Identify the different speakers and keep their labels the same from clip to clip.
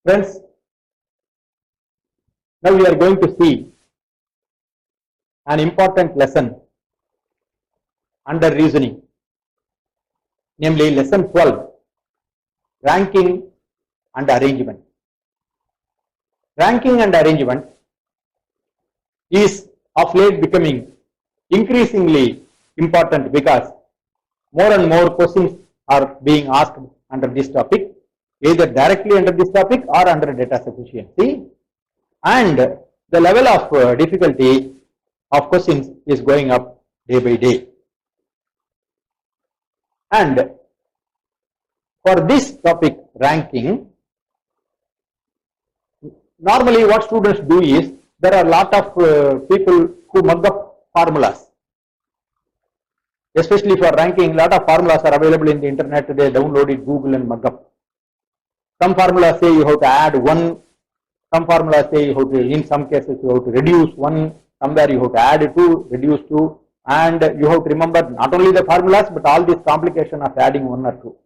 Speaker 1: Friends, now we are going to see an important lesson under reasoning, namely lesson 12, ranking and arrangement. Ranking and arrangement is of late becoming increasingly important because more and more questions are being asked under this topic, either directly under this topic or under data sufficiency, and the level of difficulty of questions is going up day by day. And for this topic, ranking, normally what students do is, there are a lot of people who mug up formulas. Especially for ranking, a lot of formulas are available in the internet. They download it, Google, and mug up. Some formulas say you have to add 1. Some formulas say you have to, in some cases, you have to reduce 1. Somewhere you have to add 2, reduce 2. And you have to remember not only the formulas, but all this complication of adding 1 or 2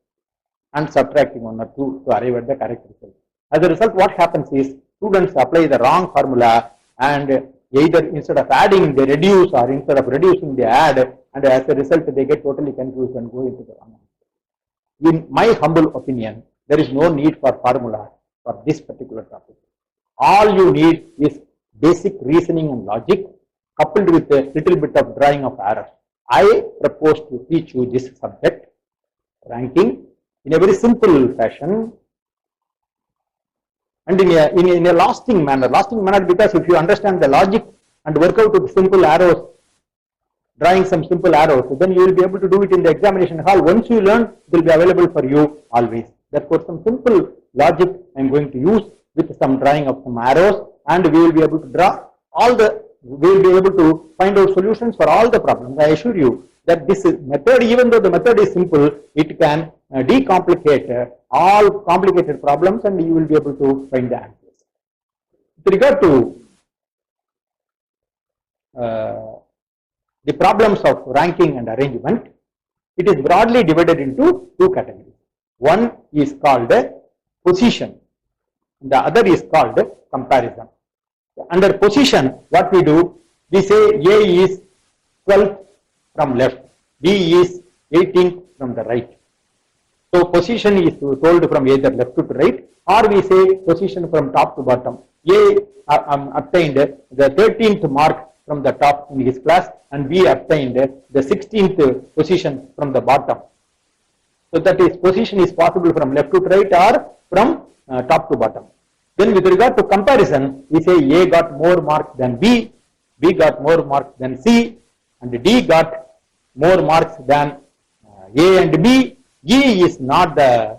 Speaker 1: and subtracting 1 or 2 to arrive at the correct result. As a result, what happens is, students apply the wrong formula, and either instead of adding they reduce, or instead of reducing they add, and as a result they get totally confused and go into the wrong answer. In my humble opinion, there is no need for formula for this particular topic. All you need is basic reasoning and logic coupled with a little bit of drawing of errors. I propose to teach you this subject, ranking, in a very simple fashion and in a lasting manner because if you understand the logic and work out with simple arrows, drawing some simple arrows, then you will be able to do it in the examination hall. Once you learn, it will be available for you always. Therefore, some simple logic I am going to use with some drawing of some arrows, and we will be able to draw we will be able to find out solutions for all the problems. I assure you that this method, even though the method is simple, it can decomplicate all complicated problems, and you will be able to find the answers. With regard to the problems of ranking and arrangement, it is broadly divided into 2 categories. One is called position, the other is called comparison. Under position, what we do, we say A is 12th from left, B is 18th from the right. So position is told from either left to right, or we say position from top to bottom. A obtained the 13th mark from the top in his class, and B obtained the 16th position from the bottom. So that is, position is possible from left to right or from top to bottom. Then with regard to comparison, we say A got more marks than B, B got more marks than C, and D got more marks than A and B. E is not the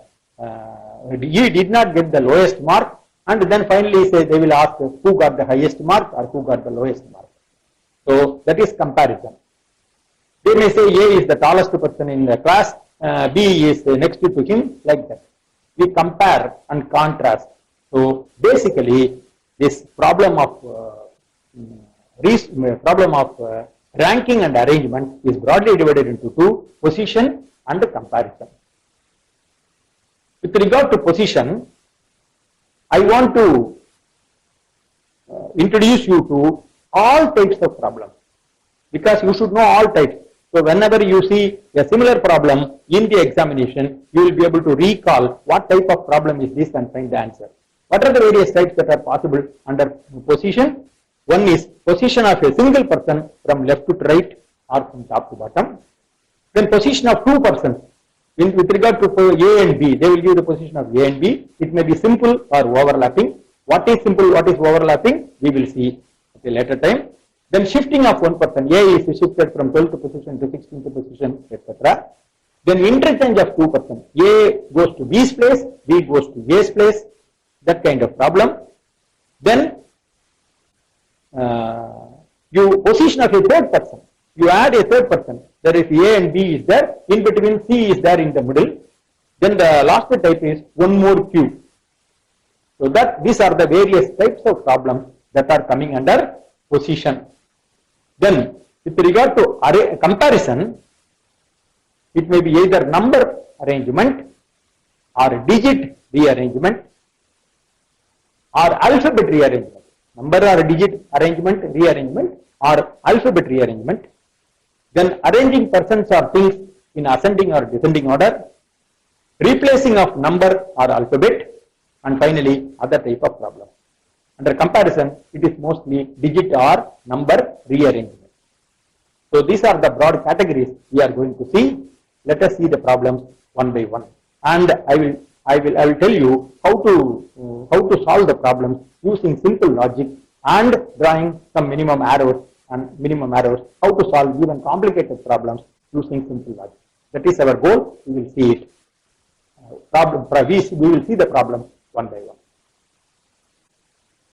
Speaker 1: E did not get the lowest mark, and then finally say they will ask who got the highest mark or who got the lowest mark. So that is comparison. They may say A is the tallest person in the class, B is next to him, like that. We compare and contrast. So basically, this problem of ranking and arrangement is broadly divided into 2: position and comparison. With regard to position, I want to introduce you to all types of problems, because you should know all types. So whenever you see a similar problem in the examination, you will be able to recall what type of problem is this and find the answer. What are the various types that are possible under position? One is position of a single person from left to right or from top to bottom. Then position of 2 persons. With regard to A and B, they will give the position of A and B. It may be simple or overlapping. What is simple, what is overlapping, we will see at a later time. Then shifting of 1 person. A is shifted from 12th position to 16th position, etc. Then interchange of 2 persons. A goes to B's place, B goes to A's place. That kind of problem. Then you position of a 3rd person. You add a 3rd person. There is A and B is there. In between, C is there in the middle. Then the last type is one more Q. So that these are the various types of problems that are coming under position. Then with regard to comparison, it may be either number arrangement or digit rearrangement or alphabet rearrangement. Number or digit arrangement, rearrangement, or alphabet rearrangement. Then arranging persons or things in ascending or descending order, replacing of number or alphabet, and finally other type of problem. Under comparison, it is mostly digit or number rearrangement. So these are the broad categories we are going to see. Let us see the problems one by one, and I will tell you how to solve the problems using simple logic and drawing some minimum errors, how to solve even complicated problems using simple logic. That is our goal. We will see it. We will see the problem one by one.